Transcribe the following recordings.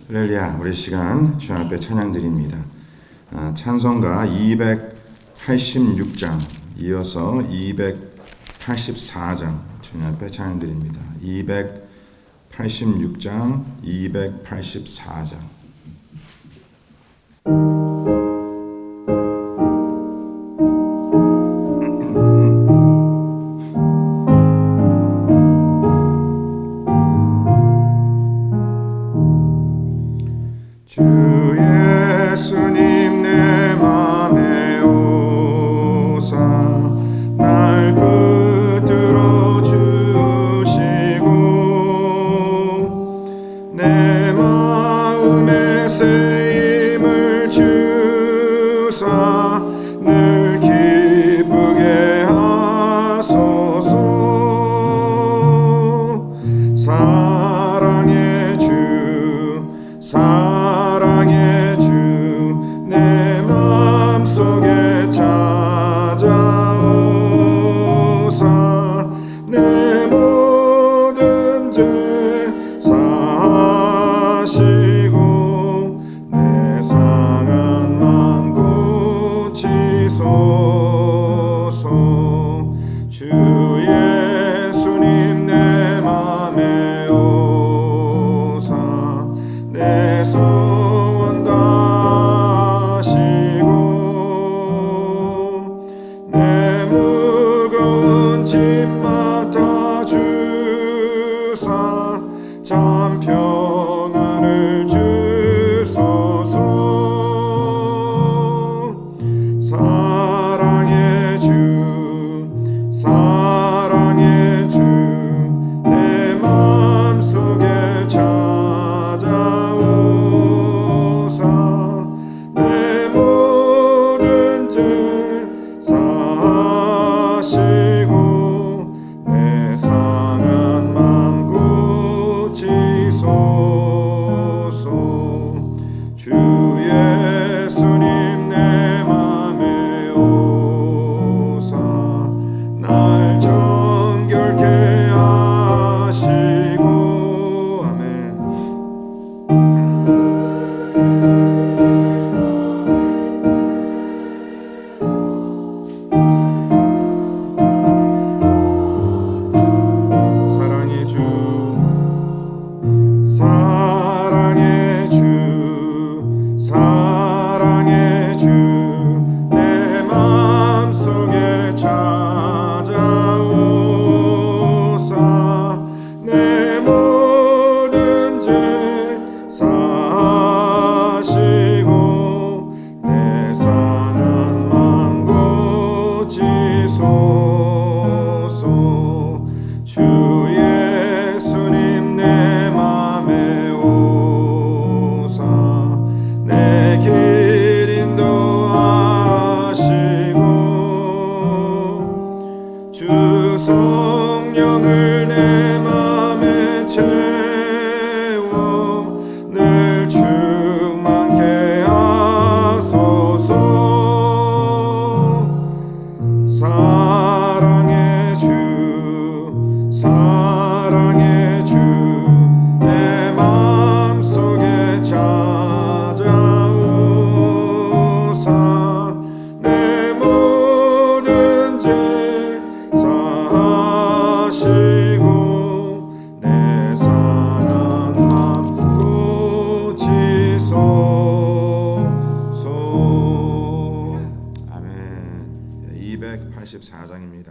할렐루야. 우리 시간 주 앞에 찬양 드립니다. 찬송가 286장 이어서 284장 주님 앞에 찬양 드립니다. 286장 284장 주 예수님 내 맘에 오사 날 붙들어 주시고 내 마음에 새 힘을 주사 늘 기쁘게 하소서. 사랑의 주 사랑의 주 내 맘속에 찾아오사 내 모든 죄 사하시고 내 상한 맘 고치소서. 주 예수님 내 맘에 오사 내 소원 다하시고 내 무거운 짐 맡아 주사 참 평안을 주소서. 사랑의 주 사랑의 주 내 맘속에 찾아오사 내 모든 죄 사하시고 내 상한 맘 고치소서. 주 예수님 내 맘에 오사 날 정결케 하시고 아멘. 사랑의 주 사랑의 주 사랑의 주 내 맘속에 찾아오사 내 모든 죄 사하시고 내 상한 맘 고치소서. 주 예수님 내 맘에 오사 내 길 인도하시고 주 성령을 내 맘에 채워 늘 충만케 하소서. 사랑의 주 사랑의 주 내 맘속에 찾아오사 내 모든 죄 사하시고 내 상한 맘 고치소서. 아멘. 284장입니다.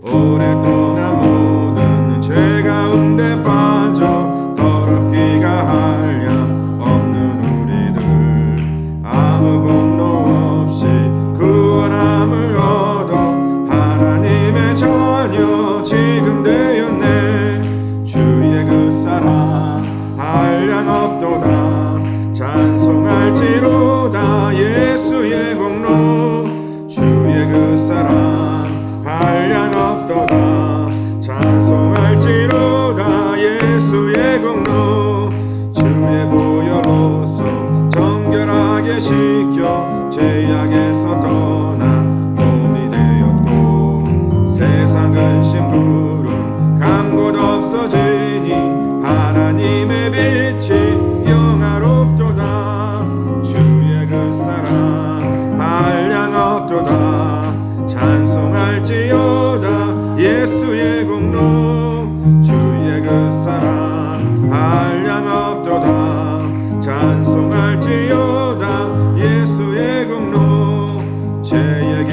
오랫동안 모든 죄 가운데 빠져 더럽기가 한량 없는 우리들 아무 공로 없이 구원함을 얻어 하나님의 자녀 지금 되었네. 주의 그 사랑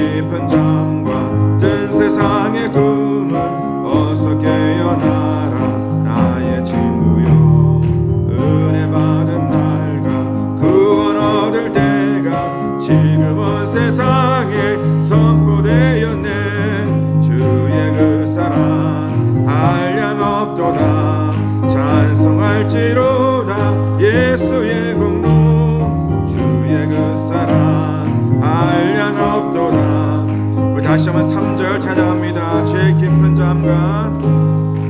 깊은 잠과 든 세상의 꿈을 어서 깨어나라 나의 친구여. 은혜 받은 날과 구원 얻을 때가 지금은 세상에 선포되었네. 주의 그 사랑 한량없도다. 찬송할지로다 예수의 공로. 주의 그 사랑 한량없도다. 우리 다시 한번 3절 찬양합니다. 죄의 깊은 잠과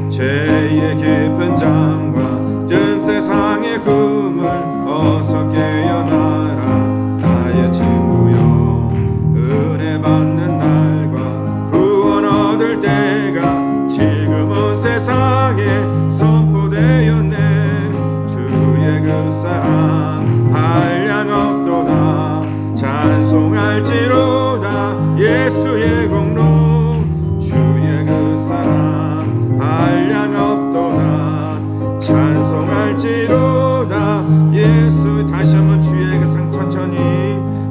죄의 깊은 잠과 든 세상의 꿈을 어서 깨어나라 나의 친구여. 은혜 받는 날과 구원 얻을 때가 지금은 세상에 선포되었네. 주의 그 사랑 한량없도다. 찬송할지로다 예수의 공로. 주의 그 사랑 한량없도다. 찬송할지로다 예수. 다시 한번 주의 그 상 천천히.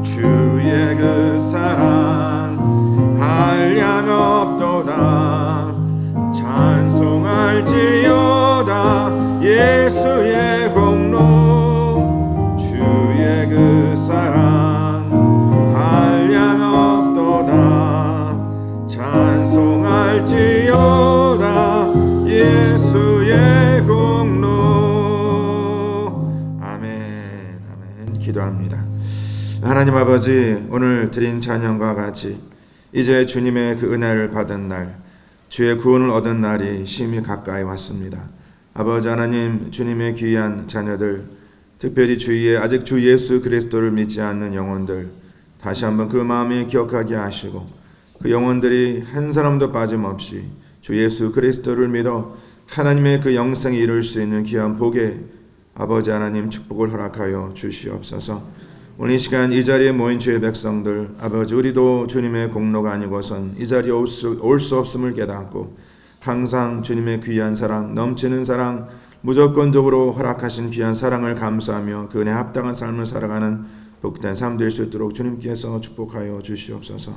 주의 그 사랑 한량없도다. 찬송할지어다 예수의 공로. 주의 그 사랑 한량없도다. 찬송할지어다 예수의 공로. 아멘. 아멘. 기도합니다. 하나님 아버지, 오늘 드린 찬양과 같이 이제 주님의 그 은혜를 받은 날, 주의 구원을 얻은 날이 심히 가까이 왔습니다. 아버지 하나님, 주님의 귀한 자녀들, 특별히 주위에 아직 주 예수 그리스도를 믿지 않는 영혼들 다시 한번 그 마음에 기억하게 하시고 그 영혼들이 한 사람도 빠짐없이 주 예수 그리스도를 믿어 하나님의 그 영생에 이룰 수 있는 귀한 복에 아버지 하나님 축복을 허락하여 주시옵소서. 오늘 이 시간 이 자리에 모인 주의 백성들, 아버지 우리도 주님의 공로가 아니고선 이 자리에 올 수 없음을 깨닫고 항상 주님의 귀한 사랑, 넘치는 사랑, 무조건적으로 허락하신 귀한 사랑을 감사하며 그 은혜에 합당한 삶을 살아가는 복된 삶 될 수 있도록 주님께서 축복하여 주시옵소서.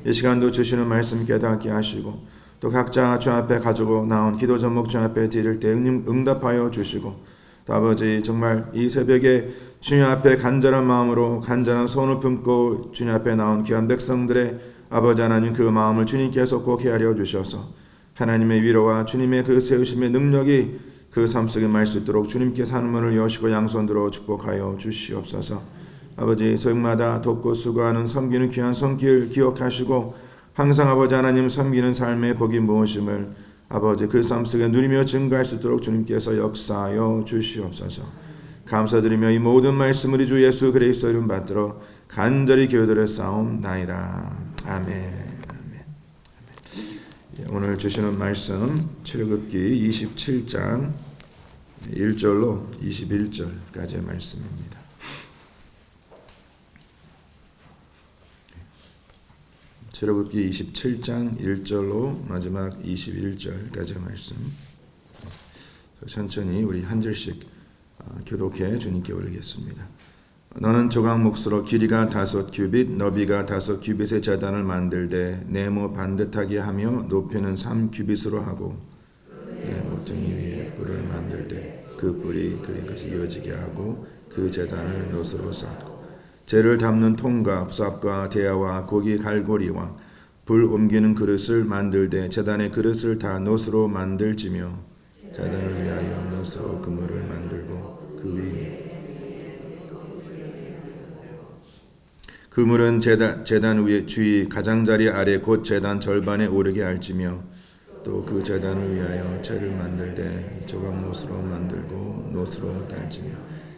이 시간도 주시는 말씀 깨닫게 하시고 또 각자 주 앞에 가지고 나온 기도 제목 주 앞에 드릴 때 응답하여 주시고 또 아버지 정말 이 새벽에 주님 앞에 간절한 마음으로 간절한 손을 품고 주님 앞에 나온 귀한 백성들의 아버지 하나님 그 마음을 주님께서 꼭 헤아려 주셔서 하나님의 위로와 주님의 그 세우심의 능력이 그 삶 속에 말 수 있도록 주님께서 하는 문을 여시고 양손 들어 축복하여 주시옵소서. 아버지 소역마다 돕고 수고하는 섬기는 귀한 손길 기억하시고 항상 아버지 하나님 섬기는 삶의 복이 무엇임을 아버지 그 삶 속에 누리며 증거할 수 있도록 주님께서 역사하여 주시옵소서. 감사드리며 이 모든 말씀 우리 주 예수 그리스도 이름 받들어 간절히 기도드려 싸움나이다. 아멘. 오늘 주시는 말씀 출애굽기 27장 1절로 21절까지의 말씀입니다. 출애굽기 27장 1절로 마지막 21절까지의 말씀 천천히 우리 한 절씩 교독해 주님께 올리겠습니다. 너는 조각 몫으로 길이가 5규빗 너비가 5규빗의 제단을 만들되 네모 반듯하게 하며 높이는 3규빗으로 하고 네 모퉁이 위에 뿔을 만들되 그 뿔이 그것이 이어지게 하고 그 제단을 노스로 쌓고 재를 담는 통과 삽과 대야와 고기 갈고리와 불 옮기는 그릇을 만들되 제단의 그릇을 다 노스로 만들지며 제단을 위하여 노스로 그물을 만들고 그 위에 그물은 제단 위에 주위 가장자리 아래 곧 제단 절반에 오르게 할지며 또 그 제단을 위하여 채를 만들되 조각못으로 만들고 노스로 달지며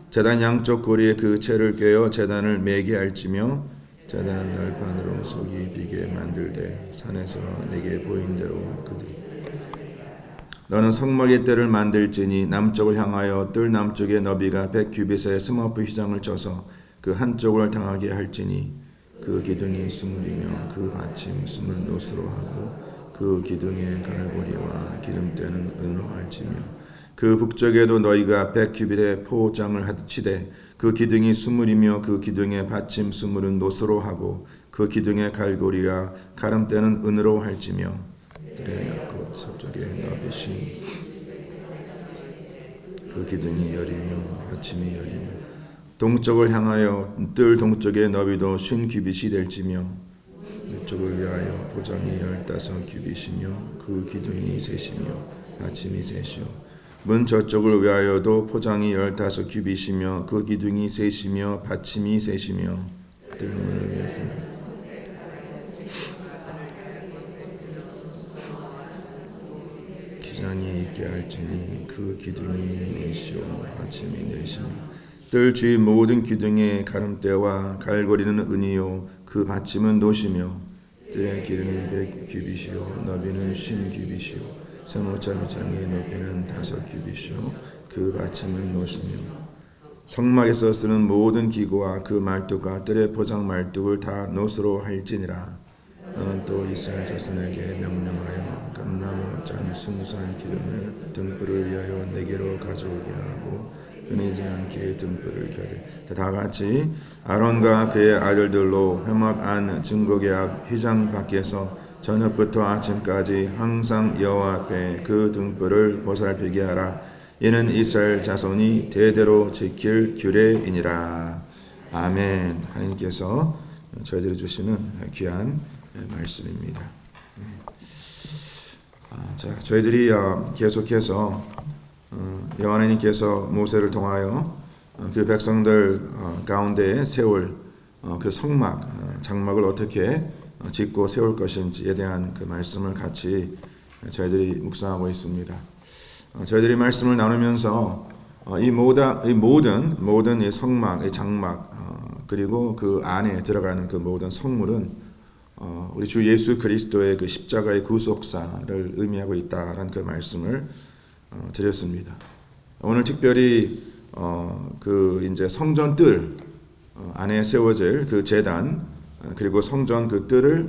제단 양쪽 고리에 그 채를 꿰어 제단을 매게 할지며 제단은 널판으로 속이 비게 만들되 산에서 내게 보인 대로 그들이 너는 성막의 뜰을 만들지니 남쪽을 향하여 뜰 남쪽의 너비가 100규빗의 스머프 휘장을 쳐서 그 한쪽을 당하게 할지니 그 기둥이 20이며 그 받침 20노스로 하고 그 기둥의 갈고리와 기름때는 은으로 할지며 그 북쪽에도 너희가 100규빗의 포장을 치되 그 기둥이 20이며 그 기둥의 받침 20은 노스로 하고 그 기둥의 갈고리와 가름대는 은으로 할지며 뜰의 옆 서쪽에 너비신 그 기둥이 열이며 받침이 열이며 동쪽을 향하여 뜰 동쪽의 너비도 50규빗이 될지며 이쪽을 위하여 포장이 15규빗이며 그 기둥이 셋이며 받침이 셋이요 문 저쪽을 위하여도 포장이 15규빗이며 그 기둥이 셋이며 받침이 셋이며 뜰문을 위해서 기장이 있게 할지니 그 기둥이 넷이요 받침이 넷이며 뜰 주위 모든 기둥의 가름대와 갈고리는 은이요 그 받침은 노시며 뜰의 길이는 100규빗이요 너비는 50규빗이요 세모짜리장의 높이는 5규빗이요 그 받침은 노시며 성막에서 쓰는 모든 기구와 그 말뚝과 뜰의 포장 말뚝을 다 노스로 할지니라. 너는 또 이스라엘 자손에게 명령하여 감나무 짠 순수한 기름을 등불을 위하여 내게로 가져오게 하고 끊이지 않게 등불을 켜되 다 같이 아론과 그의 아들들로 회막 안 증거계 앞 휘장 밖에서 저녁부터 아침까지 항상 여호와 앞에 그 등불을 보살피게 하라. 이는 이스라엘 자손이 대대로 지킬 규례이니라. 아멘. 하나님께서 저희들이 주시는 귀한 말씀입니다. 자, 저희들이 계속해서 여호와 하나님께서 모세를 통하여 그 백성들 가운데 세울 그 성막, 장막을 어떻게 짓고 세울 것인지에 대한 그 말씀을 같이 저희들이 묵상하고 있습니다. 저희들이 말씀을 나누면서 이 모든 이 성막, 이 장막, 그리고 그 안에 들어가는 그 모든 성물은 우리 주 예수 그리스도의 그 십자가의 구속사를 의미하고 있다라는 그 말씀을 드렸습니다. 오늘 특별히 그 이제 성전 뜰 안에 세워질 그 제단, 그리고 성전 그 뜰을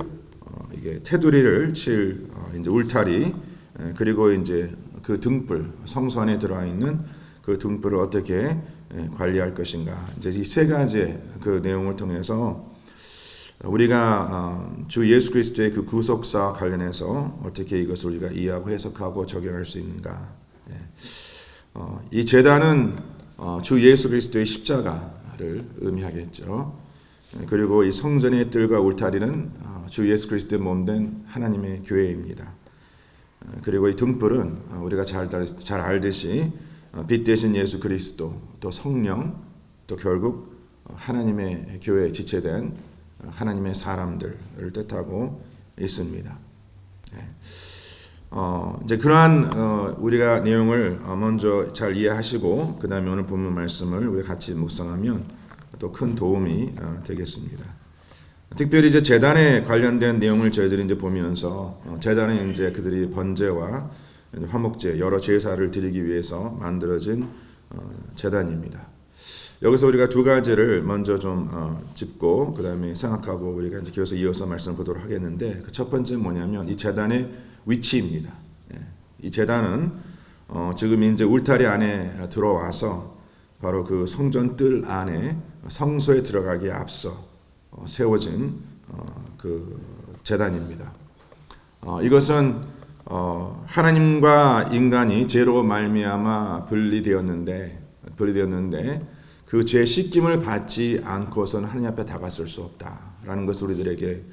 이게 테두리를 칠 이제 울타리, 그리고 이제 그 등불, 성소 안에 들어와 있는 그 등불을 어떻게 관리할 것인가, 이제 이 세 가지의 그 내용을 통해서 우리가 주 예수 그리스도의 그 구속사와 관련해서 어떻게 이것을 우리가 이해하고 해석하고 적용할 수 있는가. 이 제단은 주 예수 그리스도의 십자가를 의미하겠죠. 그리고 이 성전의 뜰과 울타리는 주 예수 그리스도의 몸된 하나님의 교회입니다. 그리고 이 등불은 우리가 잘 알듯이 빛 대신 예수 그리스도, 또 성령, 또 결국 하나님의 교회에 지체된 하나님의 사람들을 뜻하고 있습니다. 이제 그러한 우리가 내용을 먼저 잘 이해하시고 그 다음에 오늘 본문 말씀을 우리 같이 묵상하면 또 큰 도움이 되겠습니다. 특별히 이제 제단에 관련된 내용을 저희들이 이제 보면서 제단은 이제 그들이 번제와 화목제 여러 제사를 드리기 위해서 만들어진 제단입니다. 여기서 우리가 두 가지를 먼저 좀 짚고 그 다음에 생각하고 우리가 이제 계속 이어서 말씀 보도록 하겠는데, 그 첫 번째는 뭐냐면 이 제단의 위치입니다. 이 제단은 지금 이제 울타리 안에 들어와서 바로 그 성전 뜰 안에 성소에 들어가기에 앞서 세워진 그 제단입니다. 이것은 하나님과 인간이 죄로 말미암아 분리되었는데 그 죄 씻김을 받지 않고서는 하나님 앞에 다가설 수 없다라는 것을 우리들에게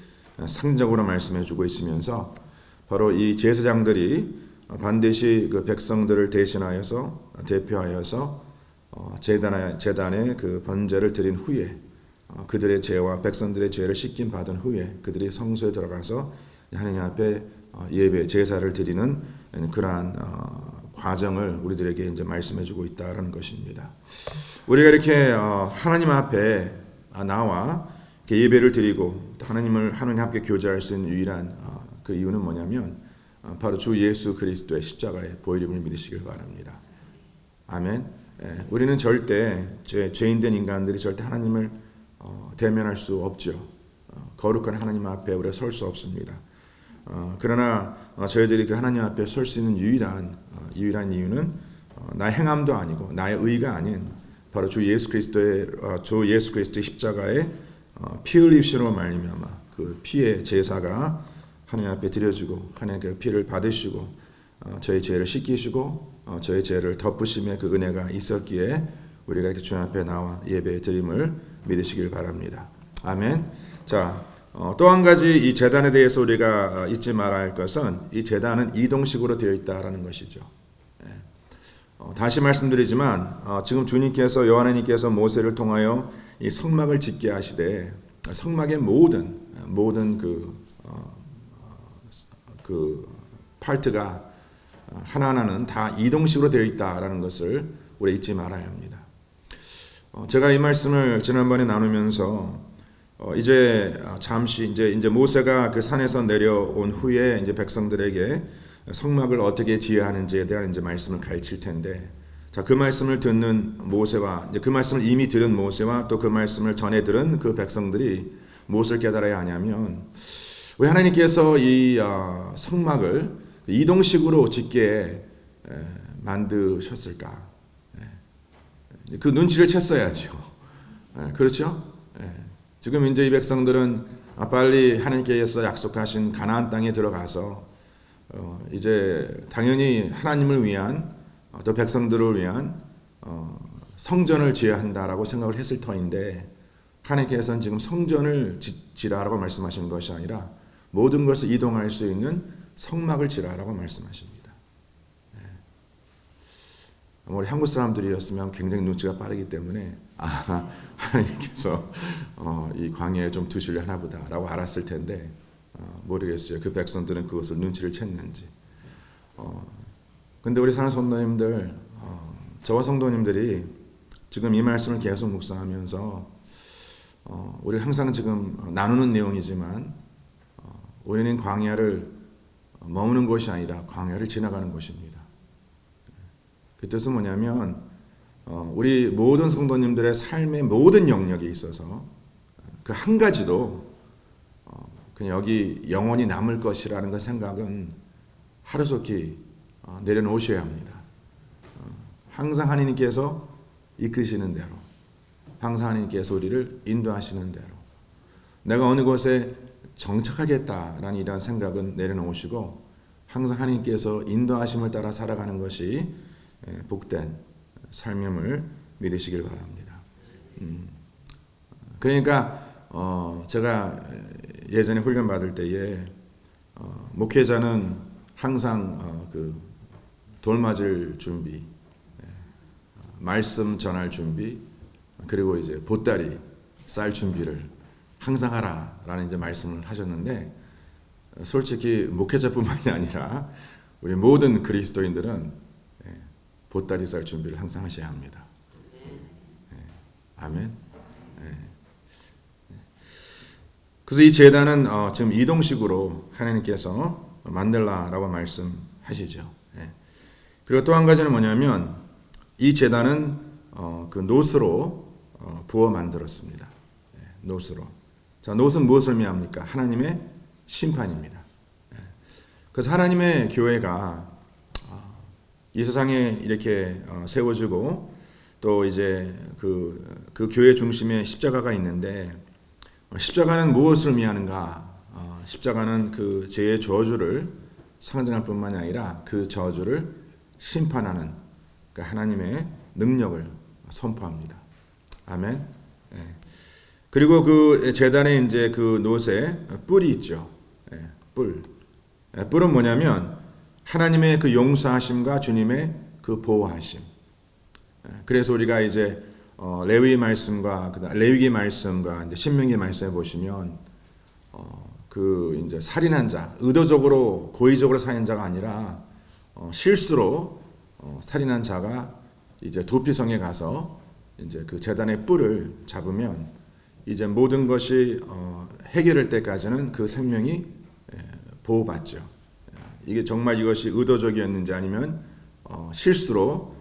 상징적으로 말씀해주고 있으면서, 바로 이 제사장들이 반드시 그 백성들을 대표하여서 제단에 그 번제를 드린 후에 그들의 죄와 백성들의 죄를 씻김 받은 후에 그들이 성소에 들어가서 하나님 앞에 예배 제사를 드리는 그러한 과정을 우리들에게 이제 말씀해주고 있다라는 것입니다. 우리가 이렇게 하나님 앞에 나와 예배를 드리고 하나님 함께 교제할 수 있는 유일한 그 이유는 뭐냐면 바로 주 예수 그리스도의 십자가의 보혈임을 믿으시길 바랍니다. 아멘. 우리는 절대 죄인된 인간들이 절대 하나님을 대면할 수 없죠. 거룩한 하나님 앞에 우리가 설 수 없습니다. 그러나 저희들이 그 하나님 앞에 설 수 있는 유일한 이유는 나의 행함도 아니고 나의 의가 아닌 바로 주 예수 그리스도의 십자가의 피 흘리심으로 말미암아 그 피의 제사가 하나님 앞에 드려지고 하나님께 그 피를 받으시고 저희 죄를 씻기시고 저희 죄를 덮으심의 그 은혜가 있었기에 우리가 이렇게 주님 앞에 나와 예배 드림을 믿으시길 바랍니다. 아멘. 자, 또 한 가지 이 제단에 대해서 우리가 잊지 말아야 할 것은 이 제단은 이동식으로 되어 있다라는 것이죠. 다시 말씀드리지만 지금 주님께서 요하나님께서 모세를 통하여 이 성막을 짓게 하시되 성막의 모든 그 파트가 하나하나는 다 이동식으로 되어 있다라는 것을 우리 잊지 말아야 합니다. 제가 이 말씀을 지난번에 나누면서 이제 잠시 이제 모세가 그 산에서 내려온 후에 이제 백성들에게 성막을 어떻게 지어야 하는지에 대한 이제 말씀을 가르칠 텐데, 자, 그 말씀을 듣는 모세와 이제 그 말씀을 이미 들은 모세와 또 그 말씀을 전해 들은 그 백성들이 무엇을 깨달아야 하냐면, 왜 하나님께서 이 성막을 이동식으로 짓게 만드셨을까? 그 눈치를 챘어야죠. 그렇죠? 지금 이제 이 백성들은 빨리 하나님께서 약속하신 가나안 땅에 들어가서 이제 당연히 하나님을 위한 또 백성들을 위한 성전을 지어야 한다라고 생각을 했을 터인데, 하나님께서는 지금 성전을 지라라고 말씀하시는 것이 아니라 모든 것을 이동할 수 있는 성막을 지라라고 말씀하십니다. 우리 한국 사람들이었으면 굉장히 눈치가 빠르기 때문에 하나님께서 이 광야에 좀 두시려 하나 보다라고 알았을 텐데 모르겠어요. 그 백성들은 그것을 눈치를 챘는지. 근데 우리 사는 성도님들, 저와 성도님들이 지금 이 말씀을 계속 묵상하면서 우리 항상 지금 나누는 내용이지만 우리는 광야를 머무는 것이 아니라 광야를 지나가는 것입니다. 그 뜻은 뭐냐면 우리 모든 성도님들의 삶의 모든 영역에 있어서 그 한 가지도 그냥 여기 영원히 남을 것이라는 그 생각은 하루속히 내려놓으셔야 합니다. 항상 하나님께서 이끄시는 대로, 항상 하나님께서 우리를 인도하시는 대로, 내가 어느 곳에 정착하겠다라는 이러한 생각은 내려놓으시고 항상 하나님께서 인도하심을 따라 살아가는 것이 복된 삶임을 믿으시길 바랍니다. 그러니까 제가 예전에 훈련 받을 때에 목회자는 항상 그 돌맞을 준비, 말씀 전할 준비, 그리고 이제 보따리 쌀 준비를 항상 하라라는 이제 말씀을 하셨는데, 솔직히 목회자뿐만이 아니라 우리 모든 그리스도인들은 보따리 쌀 준비를 항상 하셔야 합니다. 아멘. 그래서 이 제단은 지금 이동식으로 하나님께서 만들라라고 말씀하시죠. 그리고 또 한 가지는 뭐냐면 이 제단은 그 놋으로 부어 만들었습니다. 놋으로. 자, 놋은 무엇을 의미합니까? 하나님의 심판입니다. 그래서 하나님의 교회가 이 세상에 이렇게 세워지고 또 이제 그 교회 중심에 십자가가 있는데, 십자가는 무엇을 의미하는가? 십자가는 그 죄의 저주를 상징할 뿐만이 아니라 그 저주를 심판하는 그러니까 하나님의 능력을 선포합니다. 아멘. 그리고 그 제단에 이제 그 놋에 뿔이 있죠. 뿔은 뭐냐면 하나님의 그 용서하심과 주님의 그 보호하심. 그래서 우리가 이제 레위기 말씀과 레위기 말씀과 이제 신명기 말씀에 보시면 그 이제 살인한 자, 의도적으로 고의적으로 살인한 자가 아니라 실수로 살인한 자가 이제 도피성에 가서 이제 그 제단의 뿔을 잡으면 이제 모든 것이 해결할 때까지는 그 생명이 보호받죠. 이게 정말 이것이 의도적이었는지 아니면 실수로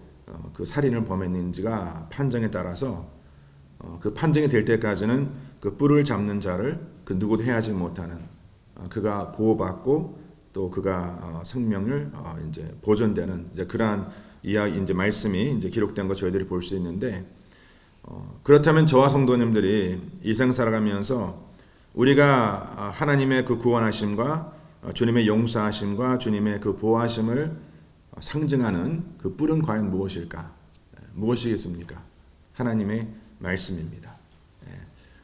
그 살인을 범했는지가 판정에 따라서 그 판정이 될 때까지는 그 뿔을 잡는 자를 그 누구도 해하지 못하는 그가 보호받고 또 그가 생명을 이제 보존되는 이제 그러한 이야기 이제 말씀이 이제 기록된 거 저희들이 볼 수 있는데, 그렇다면 저와 성도님들이 이생 살아가면서 우리가 하나님의 그 구원하심과 주님의 용서하심과 주님의 그 보호하심을 상징하는 그 뿔은 과연 무엇일까? 무엇이겠습니까? 하나님의 말씀입니다.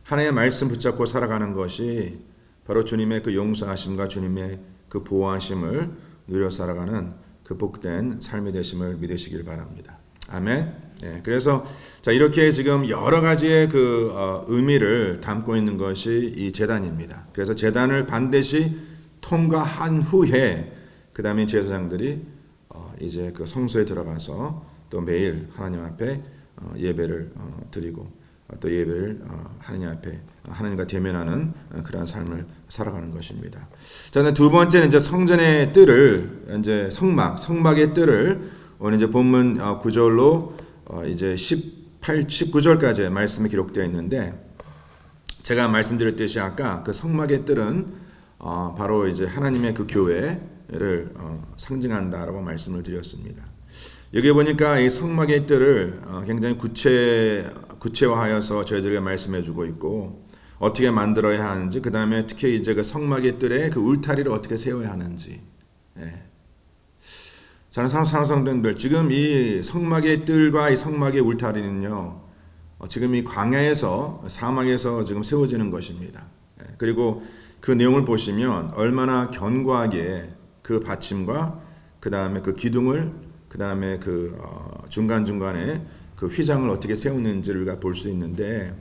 하나님의 말씀 붙잡고 살아가는 것이 바로 주님의 그 용서하심과 주님의 그 보호하심을 누려 살아가는 그 복된 삶이 되심을 믿으시길 바랍니다. 아멘. 그래서 자, 이렇게 지금 여러 가지의 그 의미를 담고 있는 것이 이 제단입니다. 그래서 제단을 반드시 통과한 후에 그 다음에 제사장들이 이제 그 성소에 들어가서 또 매일 하나님 앞에 예배를 드리고 또 예배를 하나님 앞에 하나님과 대면하는 그러한 삶을 살아가는 것입니다. 자, 두 번째는 이제 성전의 뜰을 이제 성막의 뜰을 오늘 이제 본문 9절로 이제 19절까지 말씀이 기록되어 있는데, 제가 말씀드렸듯이 아까 그 성막의 뜰은 바로 이제 하나님의 그 교회를 상징한다라고 말씀을 드렸습니다. 여기 보니까 이 성막의 뜰을 굉장히 구체화하여서 저희들에게 말씀해주고 있고, 어떻게 만들어야 하는지, 그 다음에 특히 이제 그 성막의 뜰에 그 울타리를 어떻게 세워야 하는지. 저는 사랑성도님들, 지금 이 성막의 뜰과 이 성막의 울타리는요, 지금 이 광야에서 사막에서 지금 세워지는 것입니다. 그리고 그 내용을 보시면 얼마나 견고하게 그 받침과 그 다음에 그 기둥을 그 다음에 그 중간중간에 그 휘장을 어떻게 세우는지를 우리가 볼 수 있는데,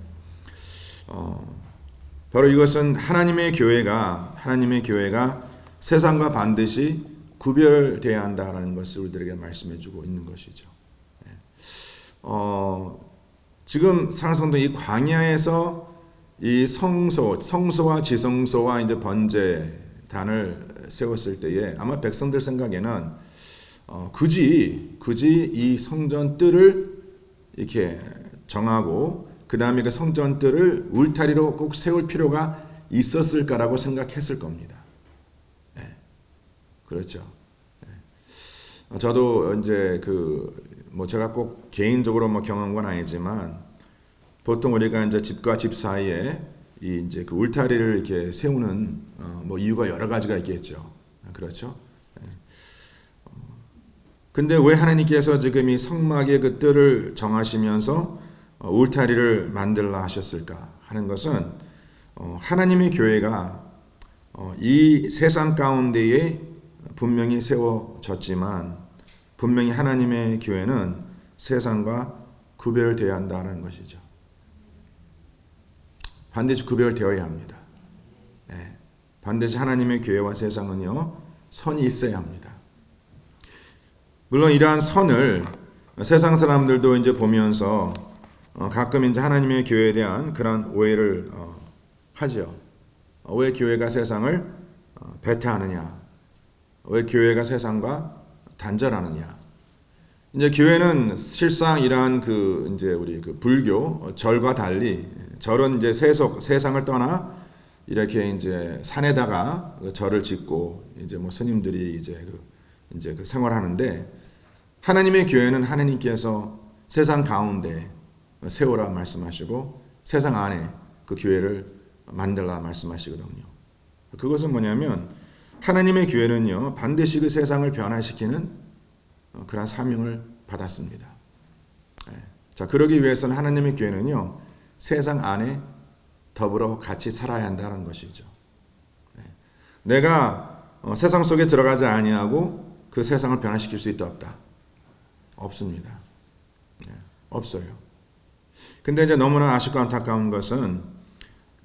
바로 이것은 하나님의 교회가 세상과 반드시 구별되어야 한다라는 것을 우리들에게 말씀해주고 있는 것이죠. 지금 사랑하는 성도, 이 광야에서 이 성소와 지성소와 이제 번제단을 세웠을 때에 아마 백성들 생각에는 굳이 이 성전 뜰을 이렇게 정하고 그 다음에 그 성전 뜰을 울타리로 꼭 세울 필요가 있었을까라고 생각했을 겁니다. 그렇죠. 저도 이제 제가 꼭 개인적으로 경험한 건 아니지만, 보통 우리가 이제 집과 집 사이에 이제 그 울타리를 이렇게 세우는 이유가 여러 가지가 있겠죠. 그렇죠. 근데 왜 하나님께서 지금 이 성막의 그 뜰을 정하시면서 울타리를 만들라 하셨을까 하는 것은, 하나님의 교회가 이 세상 가운데에 분명히 세워졌지만, 분명히 하나님의 교회는 세상과 구별되어야 한다는 것이죠. 반드시 구별되어야 합니다. 반드시 하나님의 교회와 세상은요, 선이 있어야 합니다. 물론 이러한 선을 세상 사람들도 이제 보면서 가끔 이제 하나님의 교회에 대한 그런 오해를 하죠. 왜 교회가 세상을 배타하느냐? 왜 교회가 세상과 단절하느냐? 이제 교회는 실상 이러한 이제 우리 불교 절과 달리, 절은 이제 세상을 떠나 이렇게 이제 산에다가 절을 짓고 이제 스님들이 이제 생활하는데, 하나님의 교회는 하나님께서 세상 가운데 세우라 말씀하시고 세상 안에 그 교회를 만들라 말씀하시거든요. 그것은 뭐냐면, 하나님의 교회는요, 반드시 그 세상을 변화시키는 그런 사명을 받았습니다. 자, 그러기 위해서는 하나님의 교회는요, 세상 안에 더불어 같이 살아야 한다는 것이죠. 내가 세상 속에 들어가지 아니하고 그 세상을 변화시킬 수 있다 없다? 없습니다. 없어요. 근데 이제 너무나 아쉽고 안타까운 것은,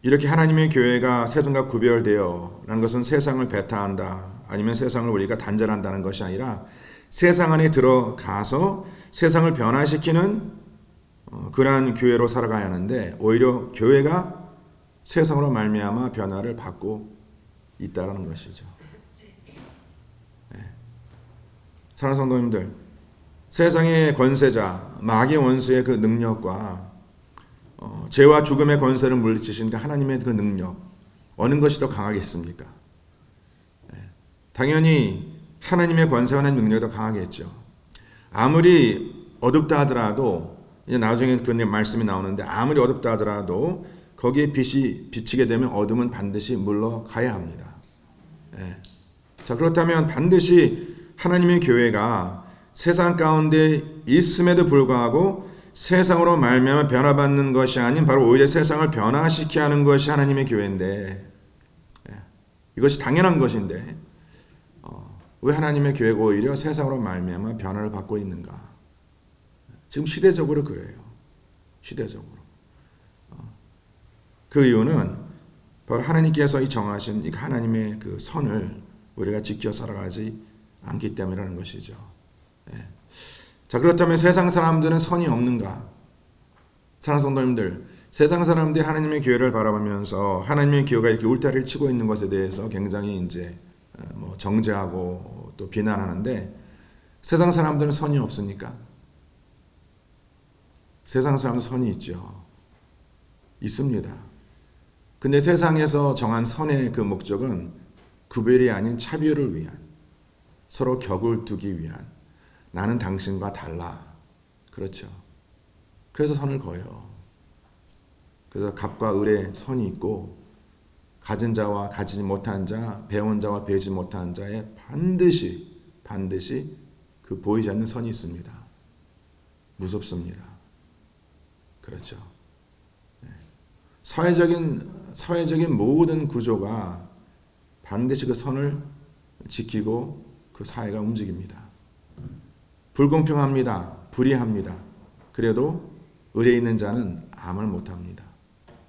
이렇게 하나님의 교회가 세상과 구별되어 라는 것은 세상을 배타한다, 아니면 세상을 우리가 단절한다는 것이 아니라, 세상 안에 들어가서 세상을 변화시키는 그러한 교회로 살아가야 하는데, 오히려 교회가 세상으로 말미암아 변화를 받고 있다는 것이죠. 사랑하는 성도님들, 세상의 권세자 마귀의 원수의 그 능력과 죄와 죽음의 권세를 물리치시는데 하나님의 그 능력, 어느 것이 더 강하겠습니까? 당연히 하나님의 권세와 하나님의 능력이 더 강하겠죠. 아무리 어둡다 하더라도, 이제 나중에 그 말씀이 나오는데, 아무리 어둡다 하더라도 거기에 빛이 비치게 되면 어둠은 반드시 물러가야 합니다. 예. 자, 그렇다면 반드시 하나님의 교회가 세상 가운데 있음에도 불구하고 세상으로 말미암아 변화받는 것이 아닌 바로 오히려 세상을 변화시켜야 하는 것이 하나님의 교회인데, 이것이 당연한 것인데 왜 하나님의 교회가 오히려 세상으로 말미암아 변화를 받고 있는가? 지금 시대적으로 그래요. 시대적으로. 그 이유는 바로 하나님께서 이 정하신 이 하나님의 그 선을 우리가 지켜 살아가지 않기 때문이라는 것이죠. 자, 그렇다면 세상 사람들은 선이 없는가? 사랑하는 성도님들, 세상 사람들이 하나님의 교회를 바라보면서 하나님의 교회가 이렇게 울타리를 치고 있는 것에 대해서 굉장히 이제 정죄하고 또 비난하는데, 세상 사람들은 선이 없습니까? 세상 사람은 선이 있죠. 있습니다. 근데 세상에서 정한 선의 그 목적은 구별이 아닌 차별을 위한, 서로 격을 두기 위한, 나는 당신과 달라. 그렇죠. 그래서 선을 그어요. 그래서 갑과 을의 선이 있고, 가진 자와 가지지 못한 자, 배운 자와 배우지 못한 자에 반드시 그 보이지 않는 선이 있습니다. 무섭습니다. 그렇죠. 사회적인 모든 구조가 반드시 그 선을 지키고 그 사회가 움직입니다. 불공평합니다. 불의합니다. 그래도 을에 있는 자는 아무 말 못합니다.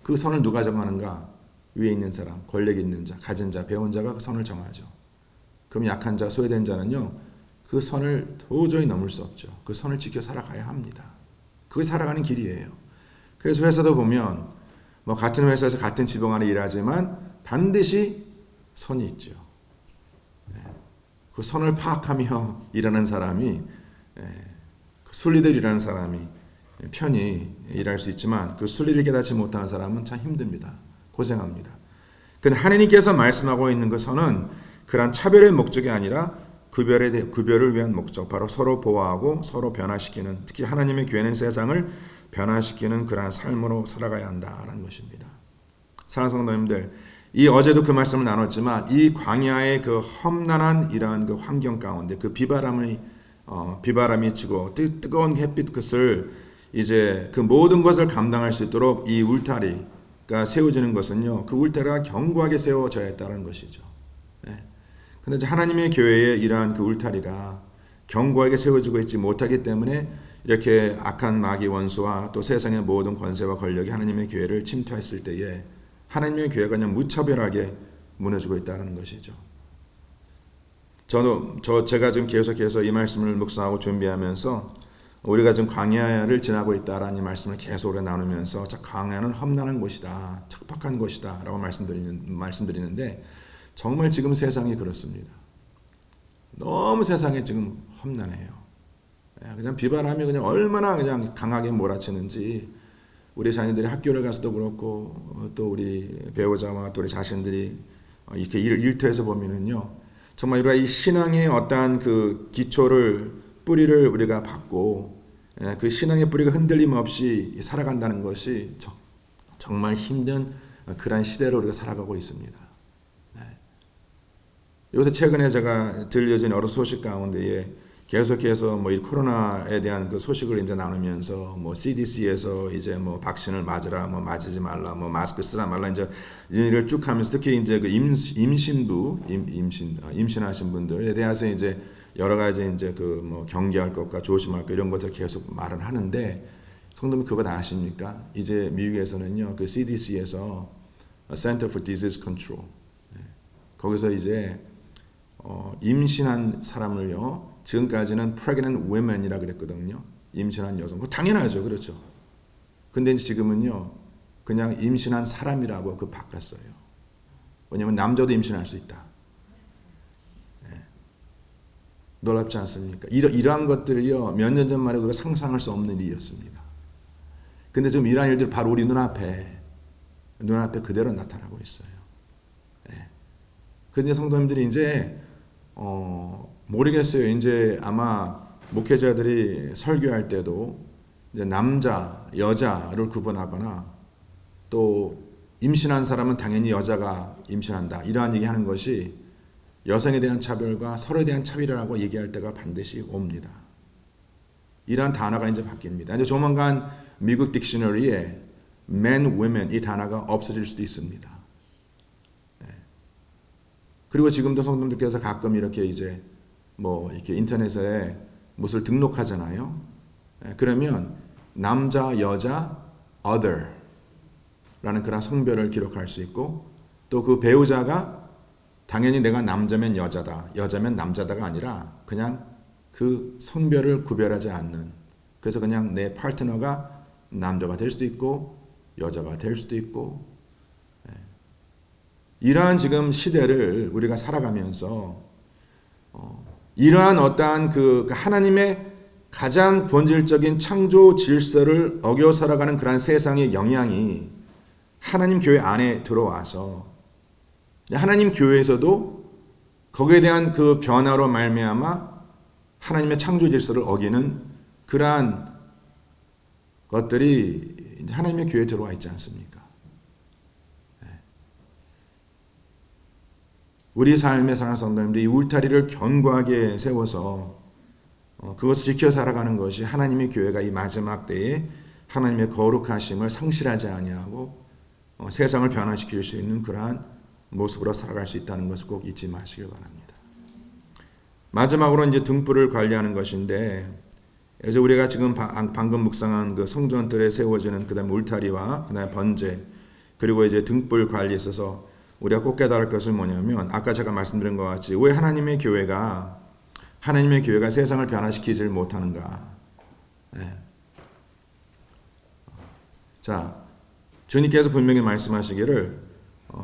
그 선을 누가 정하는가? 위에 있는 사람, 권력 있는 자, 가진 자, 배운 자가 그 선을 정하죠. 그럼 약한 자, 소외된 자는요, 그 선을 도저히 넘을 수 없죠. 그 선을 지켜 살아가야 합니다. 그게 살아가는 길이에요. 그래서 회사도 보면 같은 회사에서 같은 지붕 안에 일하지만 반드시 선이 있죠. 그 선을 파악하며 일하는 사람이, 순리대로 일하는 사람이 편히 일할 수 있지만 그 순리를 깨닫지 못하는 사람은 참 힘듭니다. 고생합니다. 근데 하나님께서 말씀하고 있는 그 선은 그런 차별의 목적이 아니라 구별을 위한 목적, 바로 서로 보호하고 서로 변화시키는, 특히 하나님의 교회는 세상을 변화시키는 그러한 삶으로 살아가야 한다는 것입니다. 사랑하는 성도님들, 어제도 그 말씀을 나눴지만 이 광야의 그 험난한 이러한 그 환경 가운데 그 비바람이 치고 뜨거운 햇빛 끝을 이제 그 모든 것을 감당할 수 있도록 이 울타리가 세워지는 것은요, 그 울타리가 견고하게 세워져야 했다는 것이죠. 그런데 하나님의 교회의 이러한 그 울타리가 견고하게 세워지고 있지 못하기 때문에 이렇게 악한 마귀 원수와 또 세상의 모든 권세와 권력이 하나님의 교회를 침투했을 때에 하나님의 교회가 그냥 무차별하게 무너지고 있다는 것이죠. 제가 지금 계속해서 이 말씀을 묵상하고 준비하면서 우리가 지금 광야를 지나고 있다라는 이 말씀을 계속 나누면서 광야는 험난한 곳이다, 척박한 곳이다 라고 말씀드리는데 정말 지금 세상이 그렇습니다. 너무 세상이 지금 험난해요. 그냥 비바람이 그냥 얼마나 그냥 강하게 몰아치는지 우리 자녀들이 학교를 가서도 그렇고 또 우리 배우자와 또 우리 자신들이 이렇게 일터에서 보면은요, 정말 우리가 이 신앙의 어떠한 그 뿌리를 우리가 받고 그 신앙의 뿌리가 흔들림 없이 살아간다는 것이 정말 힘든 그런 시대로 우리가 살아가고 있습니다. 요새 최근에 제가 들려진 여러 소식 가운데에 계속해서 이 코로나에 대한 그 소식을 이제 나누면서 CDC에서 이제 백신을 맞으라, 맞지 말라, 마스크 쓰라 말라 이제 이를 쭉 하면서 특히 이제 그 임신하신 분들에 대해서 이제 여러 가지 이제 경계할 것과 조심할 것 이런 것들 계속 말을 하는데, 성도님 그거 다 아십니까? 이제 미국에서는요, 그 CDC에서 Center for Disease Control, 거기서 이제 임신한 사람을요, 지금까지는 pregnant women이라 그랬거든요. 임신한 여성. 그거 당연하죠. 그렇죠. 근데 지금은요, 그냥 임신한 사람이라고 바꿨어요. 왜냐면 남자도 임신할 수 있다. 놀랍지 않습니까? 이러한 것들이요, 몇 년 전만 해도 우리가 상상할 수 없는 일이었습니다. 근데 지금 이러한 일들이 바로 우리 눈앞에 그대로 나타나고 있어요. 그래서 성도님들이 이제 모르겠어요. 이제 아마 목회자들이 설교할 때도 이제 남자, 여자를 구분하거나 또 임신한 사람은 당연히 여자가 임신한다. 이러한 얘기하는 것이 여성에 대한 차별과 서로에 대한 차별이라고 얘기할 때가 반드시 옵니다. 이러한 단어가 이제 바뀝니다. 이제 조만간 미국 딕셔너리에 men, women 이 단어가 없어질 수도 있습니다. 그리고 지금도 성도님들께서 가끔 이렇게 이제 뭐 이렇게 인터넷에 무엇을 등록하잖아요. 그러면 남자, 여자, other 라는 그런 성별을 기록할 수 있고 또 그 배우자가 당연히 내가 남자면 여자다, 여자면 남자다가 아니라 그냥 그 성별을 구별하지 않는 그래서 그냥 내 파트너가 남자가 될 수도 있고 여자가 될 수도 있고 이러한 지금 시대를 우리가 살아가면서 이러한 어떠한 그 하나님의 가장 본질적인 창조 질서를 어겨 살아가는 그러한 세상의 영향이 하나님 교회 안에 들어와서 하나님 교회에서도 거기에 대한 그 변화로 말미암아 하나님의 창조 질서를 어기는 그러한 것들이 하나님의 교회에 들어와 있지 않습니까? 우리 삶의 사랑하는 성도님들 이 울타리를 견고하게 세워서 그것을 지켜 살아가는 것이 하나님의 교회가 이 마지막 때에 하나님의 거룩하심을 상실하지 아니하고 세상을 변화시킬 수 있는 그러한 모습으로 살아갈 수 있다는 것을 꼭 잊지 마시길 바랍니다. 마지막으로 이제 등불을 관리하는 것인데 이제 우리가 지금 방금 묵상한 그 성전들에 세워지는 그다음 울타리와 그다음 번제 그리고 이제 등불 관리에 있어서 우리가 꼭 깨달을 것은 뭐냐면 아까 제가 말씀드린 것 같이 왜 하나님의 교회가 세상을 변화시키질 못하는가? 자, 주님께서 분명히 말씀하시기를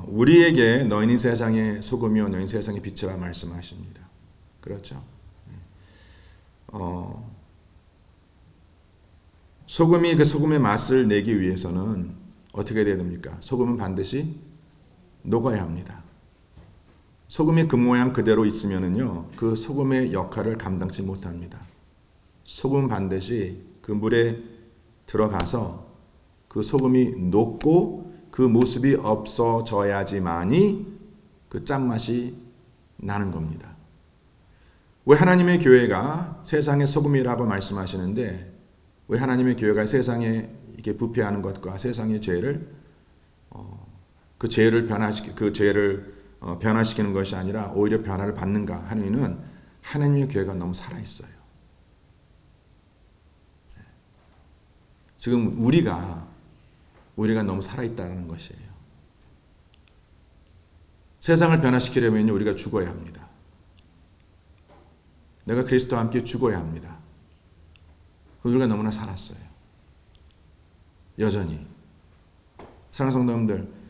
우리에게 너희는 세상의 소금이요 너희는 세상의 빛이라 말씀하십니다. 그렇죠? 소금이 그 소금의 맛을 내기 위해서는 어떻게 돼야 됩니까? 소금은 반드시 녹아야 합니다. 소금이 그 모양 그대로 있으면은요, 그 소금의 역할을 감당치 못합니다. 소금은 반드시 그 물에 들어가서 그 소금이 녹고 그 모습이 없어져야지만이 그 짠맛이 나는 겁니다. 왜 하나님의 교회가 세상의 소금이라고 말씀하시는데 왜 하나님의 교회가 세상에 이렇게 부패하는 것과 세상의 죄를 그 죄를 변화시키는 것이 아니라 오히려 변화를 받는가 하는 이유는 하나님의 교회가 너무 살아있어요. 지금 우리가 너무 살아있다는 것이에요. 세상을 변화시키려면 우리가 죽어야 합니다. 내가 그리스도와 함께 죽어야 합니다. 우리가 너무나 살았어요. 여전히. 사랑하는 성도님들,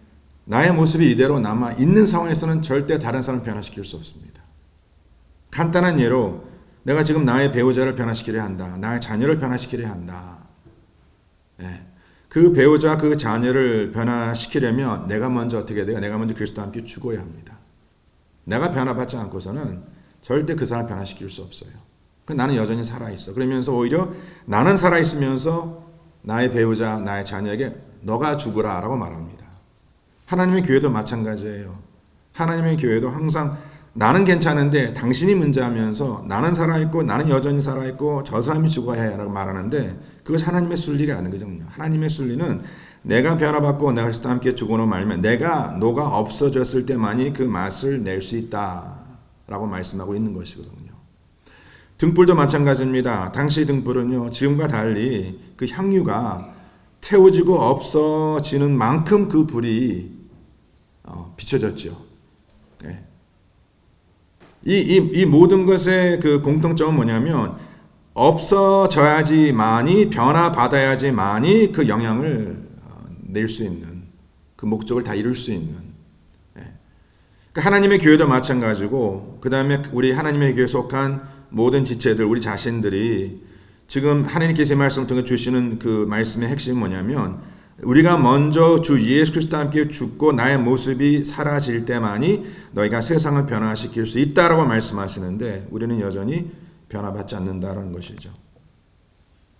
나의 모습이 이대로 남아 있는 상황에서는 절대 다른 사람을 변화시킬 수 없습니다. 간단한 예로 내가 지금 나의 배우자를 변화시키려 한다. 나의 자녀를 변화시키려 한다. 그 배우자, 그 자녀를 변화시키려면 내가 먼저 어떻게 돼요? 내가 먼저 그리스도와 함께 죽어야 합니다. 내가 변화받지 않고서는 절대 그 사람을 변화시킬 수 없어요. 나는 여전히 살아있어. 그러면서 오히려 나는 살아있으면서 나의 배우자, 나의 자녀에게 너가 죽으라 라고 말합니다. 하나님의 교회도 마찬가지예요. 하나님의 교회도 항상 나는 괜찮은데 당신이 문제하면서 나는 살아있고 나는 여전히 살아있고 저 사람이 죽어야 해 라고 말하는데 그것이 하나님의 순리가 아닌 거거든요. 하나님의 순리는 내가 변화받고 내가 그리스도와 함께 죽어놓은 말이면 너가 없어졌을 때만이 그 맛을 낼 수 있다 라고 말씀하고 있는 것이거든요. 등불도 마찬가지입니다. 당시 등불은요, 지금과 달리 그 향유가 태워지고 없어지는 만큼 그 불이 비춰졌죠. 이 모든 것의 그 공통점은 뭐냐면 없어져야지만이 변화받아야지만이 그 영향을 낼 수 있는 그 목적을 다 이룰 수 있는 그러니까 하나님의 교회도 마찬가지고 그 다음에 우리 하나님의 교회에 속한 모든 지체들 우리 자신들이 지금 하나님께서 말씀을 통해 주시는 그 말씀의 핵심이 뭐냐면 우리가 먼저 주 예수 그리스도와 함께 죽고 나의 모습이 사라질 때만이 너희가 세상을 변화시킬 수 있다라고 말씀하시는데 우리는 여전히 변화받지 않는다는 것이죠.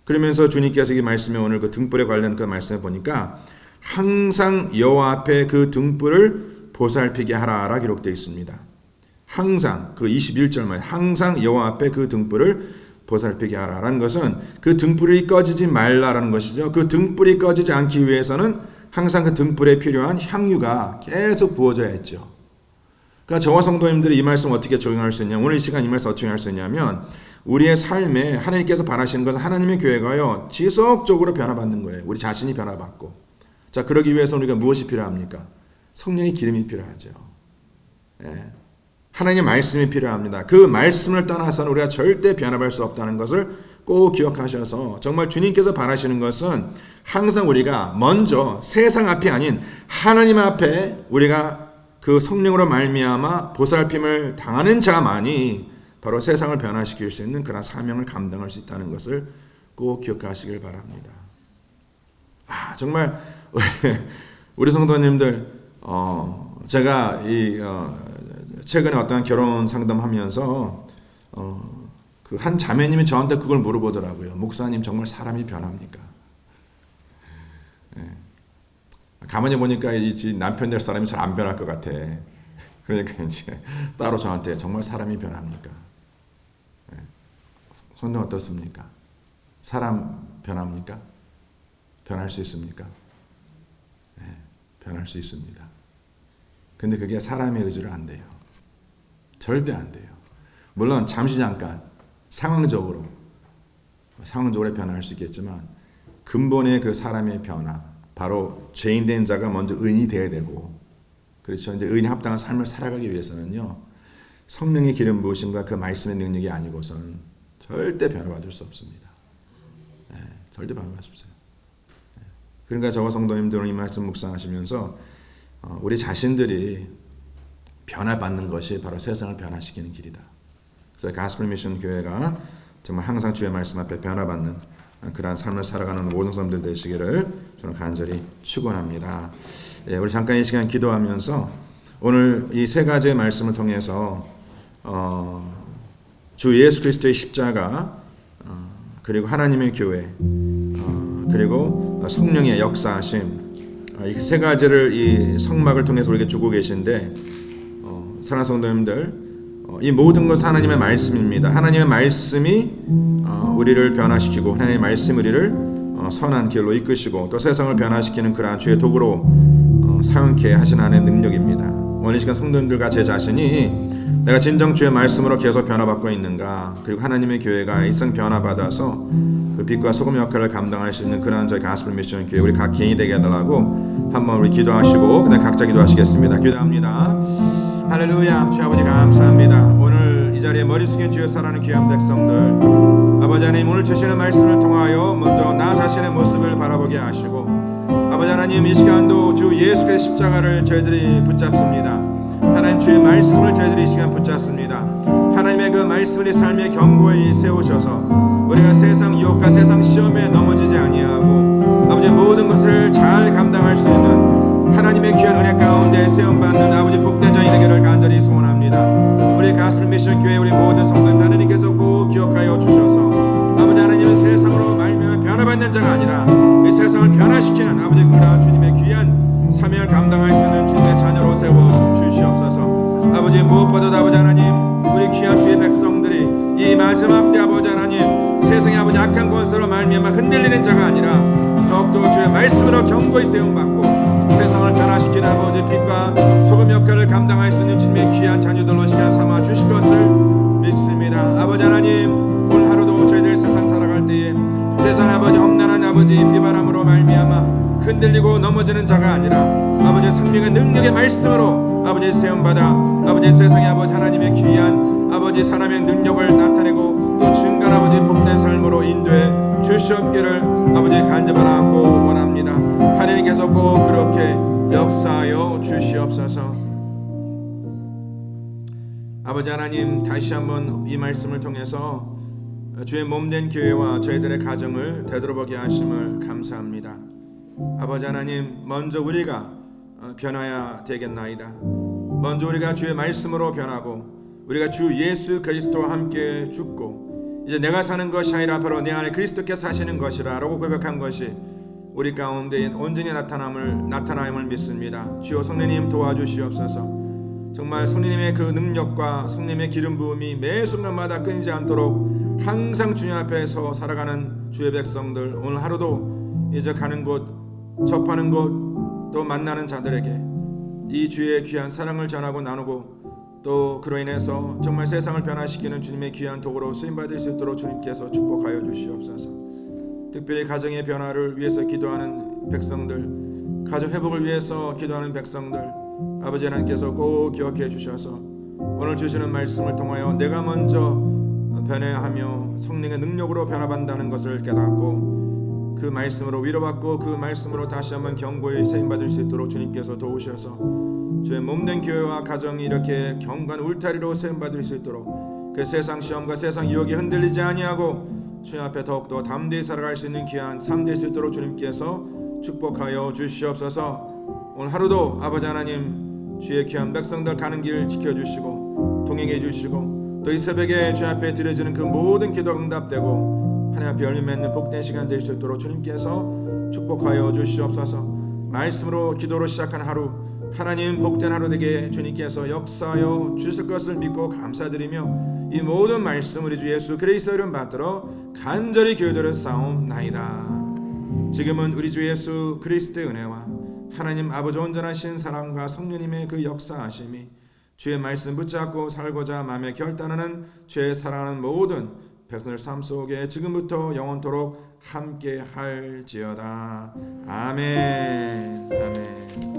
그러면서 주님께서 이 말씀에 오늘 그 등불에 관련 그 말씀을 보니까 항상 여호와 앞에 그 등불을 보살피게 하라라 기록되어 있습니다. 항상 그 21절 말 항상 여호와 앞에 그 등불을 보살피게 하라라는 것은 그 등불이 꺼지지 말라라는 것이죠. 그 등불이 꺼지지 않기 위해서는 항상 그 등불에 필요한 향유가 계속 부어져야 했죠. 그러니까 저와 성도님들이 이 말씀 어떻게 적용할 수 있냐, 오늘 이 시간 이 말씀 어떻게 적용할 수 있냐면 우리의 삶에 하나님께서 바라시는 것은 하나님의 교회가요 지속적으로 변화받는 거예요. 우리 자신이 변화받고. 자, 그러기 위해서 우리가 무엇이 필요합니까? 성령의 기름이 필요하죠. 예. 하나님의 말씀이 필요합니다. 그 말씀을 떠나서는 우리가 절대 변화할 수 없다는 것을 꼭 기억하셔서 정말 주님께서 바라시는 것은 항상 우리가 먼저 세상 앞이 아닌 하나님 앞에 우리가 그 성령으로 말미암아 보살핌을 당하는 자만이 바로 세상을 변화시킬 수 있는 그런 사명을 감당할 수 있다는 것을 꼭 기억하시길 바랍니다. 정말 우리 성도님들 제가 최근에 어떤 결혼 상담하면서 그 한 자매님이 저한테 그걸 물어보더라고요. 목사님 정말 사람이 변합니까? 예. 가만히 보니까 이 남편 될 사람이 잘 안 변할 것 같아. 그러니까 이제 따로 저한테 정말 사람이 변합니까? 예. 성도 어떻습니까? 사람 변합니까? 변할 수 있습니까? 예. 변할 수 있습니다. 근데 그게 사람의 의지로 안 돼요. 절대 안 돼요. 물론 잠시 잠깐 상황적으로 변화할 수 있겠지만 근본의 그 사람의 변화, 바로 죄인된 자가 먼저 의인이 되어야 되고, 그렇죠. 이제 의인에 합당한 삶을 살아가기 위해서는요 성령의 기름 부으심과 그 말씀의 능력이 아니고선 절대 변화받을 수 없습니다. 네, 절대 변화받을 수 없어요. 네. 그러니까 저와 성도님들은 이 말씀 묵상하시면서 우리 자신들이 변화받는 것이 바로 세상을 변화시키는 길이다. 그래서 가스펠 미션 교회가 정말 항상 주의 말씀 앞에 변화받는 그러한 삶을 살아가는 모든 사람들 되시기를 저는 간절히 축원합니다. 예, 우리 잠깐 이 시간 기도하면서 오늘 이 세 가지의 말씀을 통해서 주 예수 그리스도의 십자가, 그리고 하나님의 교회, 그리고 성령의 역사하심, 이 세 가지를 이 성막을 통해서 우리에게 주고 계신데, 사랑하는 성도님들, 이 모든 것은 하나님의 말씀입니다. 하나님의 말씀이 우리를 변화시키고 하나님의 말씀 우리를 선한 길로 이끄시고 또 세상을 변화시키는 그러한 주의 도구로 사용케 하시는 하나님의 능력입니다. 오늘 이 시간 성도님들과 제 자신이 내가 진정 주의 말씀으로 계속 변화받고 있는가, 그리고 하나님의 교회가 일생 변화받아서 그 빛과 소금 역할을 감당할 수 있는 그러한 저희 가스펠 미션 교회 우리 각 개인이 되게 해달라고 한번 우리 기도하시고 그다음 각자 기도하시겠습니다. 기도합니다. 할렐루야. 주 아버지 감사합니다. 오늘 이 자리에 머리 숙인 주여 사랑하는 귀한 백성들, 아버지 하나님 오늘 주시는 말씀을 통하여 먼저 나 자신의 모습을 바라보게 하시고, 아버지 하나님 이 시간도 주 예수 그리스도의 십자가를 저희들이 붙잡습니다. 하나님 주의 말씀을 저희들이 이 시간 붙잡습니다. 하나님의 그 말씀을 삶의 경고에 세우셔서 우리가 세상 유혹과 세상 시험에 넘어지지 아니하고 아버지 모든 것을 잘 감당할 수 있는 하나님의 귀한 은혜 가운데 세움받는 아버지 복된 자이 되기를 간절히 소원합니다. 우리 가스펠 미션 교회 우리 모든 성도님 하나님께서 꼭 기억하여 주셔서 아버지 하나님은 세상으로 말미암아 변화받는 자가 아니라 이 세상을 변화시키는 아버지 그러한 주님의 귀한 사명을 감당할 수 있는 주님의 자녀로 세워 주시옵소서. 아버지 무엇보다도 아버지 하나님 우리 귀한 주의 백성들이 이 마지막 때 아버지 하나님 세상의 아버지 악한 권세로 말미암아 흔들리는 자가 아니라 더욱더 주의 말씀으로 견고히 세움받고 세상을 변화시키는 아버지 빛과 소금 역할을 감당할 수 있는 주님의 귀한 자녀들로 시간 삼아 주실 것을 믿습니다. 아버지 하나님 오늘 하루도 저희들 세상 살아갈 때에 세상 아버지 험난한 아버지 비바람으로 말미암아 흔들리고 넘어지는 자가 아니라 아버지 생명의 능력의 말씀으로 아버지 세움받아 아버지 세상의 아버지 하나님의 귀한 아버지 사람의 능력을 나타내고 또 증거한 아버지 복된 삶으로 인도해 주시옵기를 아버지 간절하고 원합니다. 하나님께서 꼭 그렇게 역사하여 주시옵소서. 아버지 하나님 다시 한번 이 말씀을 통해서 주의 몸된 교회와 저희들의 가정을 되돌아보게 하심을 감사합니다. 아버지 하나님 먼저 우리가 변화야 되겠나이다. 먼저 우리가 주의 말씀으로 변하고 우리가 주 예수 그리스도와 함께 죽고 이제 내가 사는 것이 아니라 바로 내 안에 그리스도께서 사시는 것이라 라고 고백한 것이 우리 가운데 온전히 나타남을 믿습니다. 주여 성령님 도와주시옵소서. 정말 성령님의 그 능력과 성령님의 기름 부음이 매 순간마다 끊이지 않도록 항상 주님 앞에서 살아가는 주의 백성들, 오늘 하루도 이제 가는 곳, 접하는 곳, 또 만나는 자들에게 이 주의 귀한 사랑을 전하고 나누고 또 그로 인해서 정말 세상을 변화시키는 주님의 귀한 도구로 쓰임받을 수 있도록 주님께서 축복하여 주시옵소서. 특별히 가정의 변화를 위해서 기도하는 백성들, 가정 회복을 위해서 기도하는 백성들, 아버지 하나님께서 꼭 기억해 주셔서 오늘 주시는 말씀을 통하여 내가 먼저 변화하며 성령의 능력으로 변화받는다는 것을 깨닫고 그 말씀으로 위로받고 그 말씀으로 다시 한번 경고에 세임받을 수 있도록 주님께서 도우셔서 주의 몸된 교회와 가정이 이렇게 경건 울타리로 세임받을 수 있도록 그 세상 시험과 세상 유혹에 흔들리지 아니하고 주님 앞에 더욱더 담대히 살아갈 수 있는 귀한 삶 될 수 있도록 주님께서 축복하여 주시옵소서. 오늘 하루도 아버지 하나님 주의 귀한 백성들 가는 길 지켜주시고 동행해 주시고 또 이 새벽에 주님 앞에 드려지는 그 모든 기도가 응답되고 하나님 앞에 열매 맺는 복된 시간 될 수 있도록 주님께서 축복하여 주시옵소서. 말씀으로 기도로 시작한 하루, 하나님 복된 하루 되게 주님께서 역사하여 주실 것을 믿고 감사드리며 이 모든 말씀 우리 주 예수 그리스도 이름 받들어 간절히 기도를 쌓옵나이다. 지금은 우리 주 예수 그리스도의 은혜와 하나님 아버지 온전하신 사랑과 성령님의 그 역사하심이 주의 말씀 붙잡고 살고자 마음에 결단하는 주의 사랑하는 모든 백성들 삶 속에 지금부터 영원토록 함께 할지어다. 아멘. 아멘.